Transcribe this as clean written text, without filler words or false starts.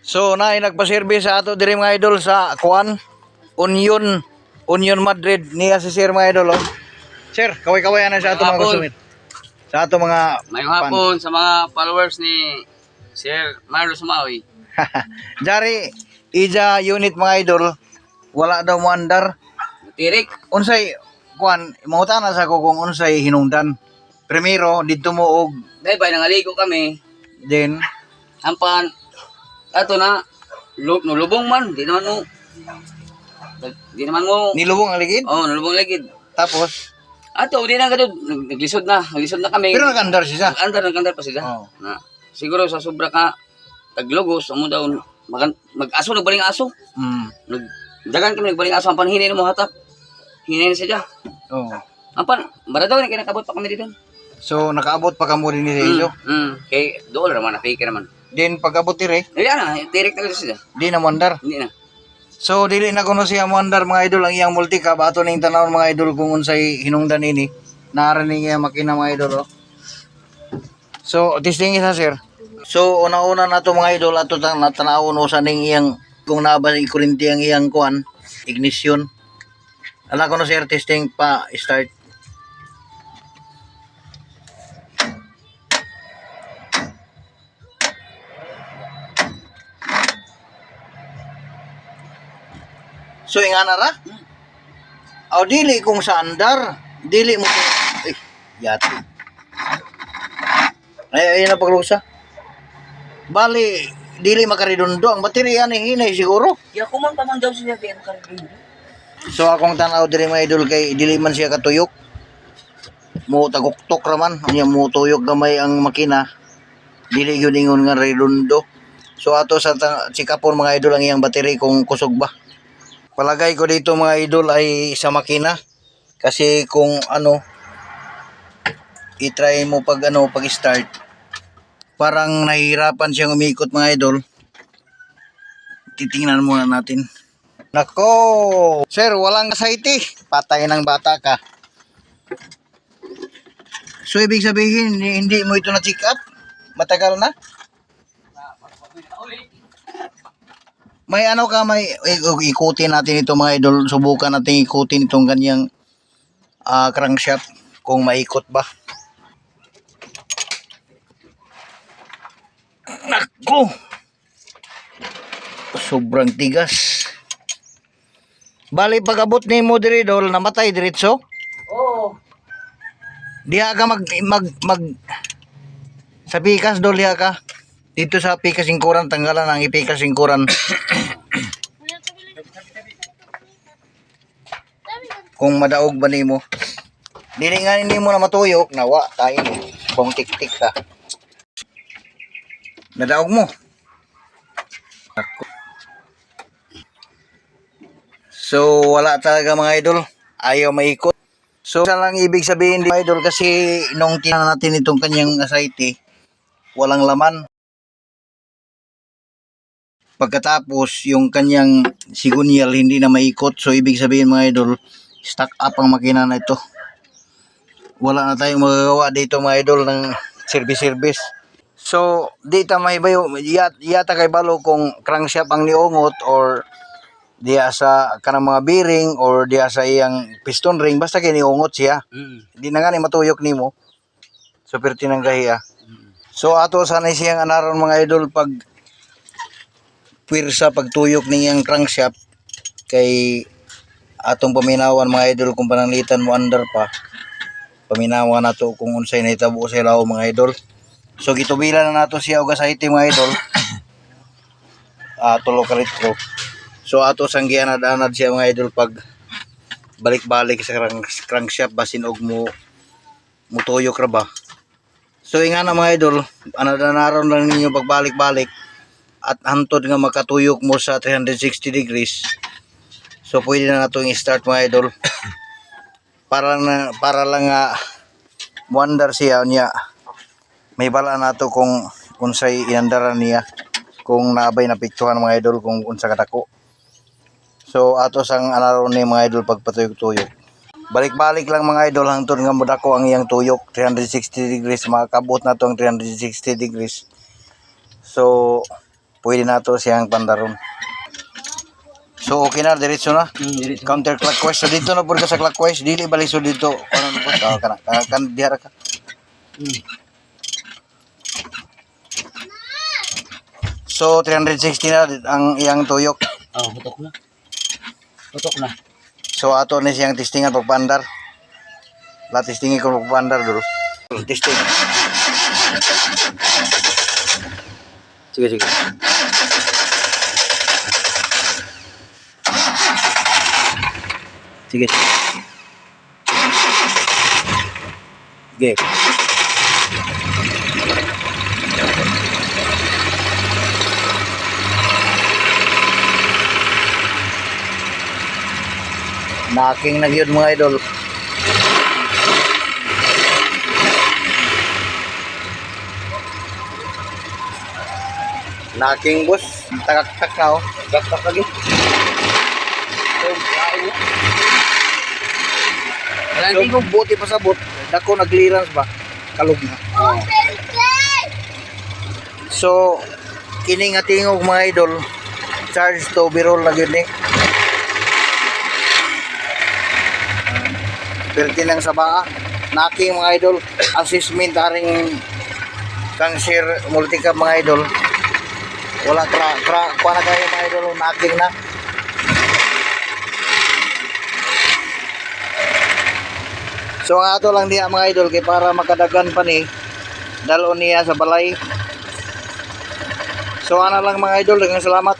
So na nagpa-service sa ato diri mga idol sa kuan Union Madrid niya si Sir mga idol. Oh. Sir, kaway-kaway na sa ato mga customer. Sa ato mga may hapon sa mga followers ni Sir Marlo Sumawi. Jari ija unit mga idol wala daw mo andar. Tirik. Unsay kuan mangutana sa ko kung unsay hinungdan. Primero didto mo og Dahil nangaligo kami. then Ampan ato na nulubong man, di naman mo nilubong ang ligid. oh, nulubong ligid. Tapos Ato di na kadto naglisod na kami. pero nagandar siya. Nagandar pa sila. Oh. Na siguro sa sobra ka taglogos amo daw mag-aso nagbaling aso. Dagan kami nagbaling aso ampan hinay mo hatap. Hinay na siya. Oh. Ampan maradaw ni kinakabot pa kami dito. So nakaabot pa kamo din ni Iso. Kay dool naman na fake naman. Then pag-abot dire, Ayan na, direct na sila. di na mo andar. Hindi na. So dili na kuno siya mo andar mga idol ang iyang multi-cab ato ning tanawon mga idol kung unsay hinungdan ini. Narinig niya makina mga idol. Oh. So testing isa sir. So una-una na to mga idol ato tanawon usa ning iyang kung naba ni kuryente ang iyang kuan ignition. Ala ko no sir testing pa start. So ingana ra? Aw dili kung sa andar, dili mo ay yati. Ay na paglusa. Bali dili makaridundo ang baterya ni hinay siguro. Ya kuman pa man daw siya kay karon. So akong tanaw diri mga idol kay dili man siya katuyok. Mo taguktok ra man, nya mo tuyok gamay ang makina. Dili gyud ingon nga redundo. So ato sa sikapon mga idol ang iyang battery kung kusog ba. Palagay ko dito mga idol ay sa makina kasi kung i-try mo pag start parang nahihirapan siyang umikot mga idol. Titingnan muna natin. Nako, sir, walang kasayti. Patay ng bata ka. So ibig sabihin hindi mo ito na check up? Matagal na? May may ikutin natin ito mga idol, subukan natin ikutin itong ganyang crankshaft kung maikot ba. Nako, sobrang tigas. Bali pag-abot ni mo diri dol namatay diretso. Oo. Diha ka mag sa pikas dol diha ka. Dito sa pikas singkuran tanggalan ang ipikas singkuran. Kung madaog ba nimo. Dili nga nimo na matuyok nawa tayo ni. Kung tik-tik ka. Nadaog mo. So wala talaga mga idol. Ayaw maikot. So sa lang ibig sabihin di idol kasi nung tinang natin itong kanyang asayte walang laman. Pagkatapos yung kanyang sigunyal hindi na maikot, so ibig sabihin mga idol stock up ang makina na ito. Wala na tayong magagawa dito mga idol ng service. So dito mahibayo yata kay balo kung crankshaft ang niungot or diya sa kanang mga bearing or diya sa iyang piston ring basta kay niungot siya. Hindi na nga ni matuyok nimo. So perti nang gahiya. So ato sana siyang anaron mga idol pag pwersa pagtuyok niyang crankshaft kay atong paminawan mga idol kung pananglitan mo under pa paminawan nato kung unsay nahitabo sa ilaw mga idol. So gitubilan na nato siya og asayte mga idol. 3 ka litro. So ato sang gianad-anad siya mga idol pag balik-balik sa crankshaft basin og mo mutuyok ra ba. So ingana mga idol anad-anaron lang ninyo pagbalik-balik at hantod nga makatuyok mo sa 360 degrees. So pwede na nato i-start mga idol. para lang wonder siya niya. May bala nato kung unsay iandaran niya. Kung naabay napiktuhan mga idol kung unsa kadako. So ato sang anaron ni mga idol pagpatuyok-tuyok. Balik-balik lang mga idol hangtod nga modako ang iyang tuyok 360 degrees makakabot na to ang 360 degrees. So pwede na to siyang pandaron. So okay na, diretso na. Dili. Counterclockwise. So dito na po ka sa clockwise, dili balik so dito. Ano po? Kan dihara ka. So 360 na ang iyang tuyok. Oh, putok na. Putok na. So ato ni siyang testingan pagpandar. La testingin ko pagpandar dulu. Testing. Sige. Sige. Sige. Naking na yun mga idol. Naking boss, tagak-tak na oh. Gaktak lagi. So, buti pa sa bot, dako nag-clearance ba? Kalog na. So, kini nga tingog mga idol, charge to birol na yun eh. Perti lang sa baa. Naking mga idol, assessment aring kang share multicam mga idol. Wala kuha na kayo mga idol, naking na. So ang ato lang diya mga idol kay para makadagan pa ni dalon niya sa balay. So ana lang mga idol, daghang salamat.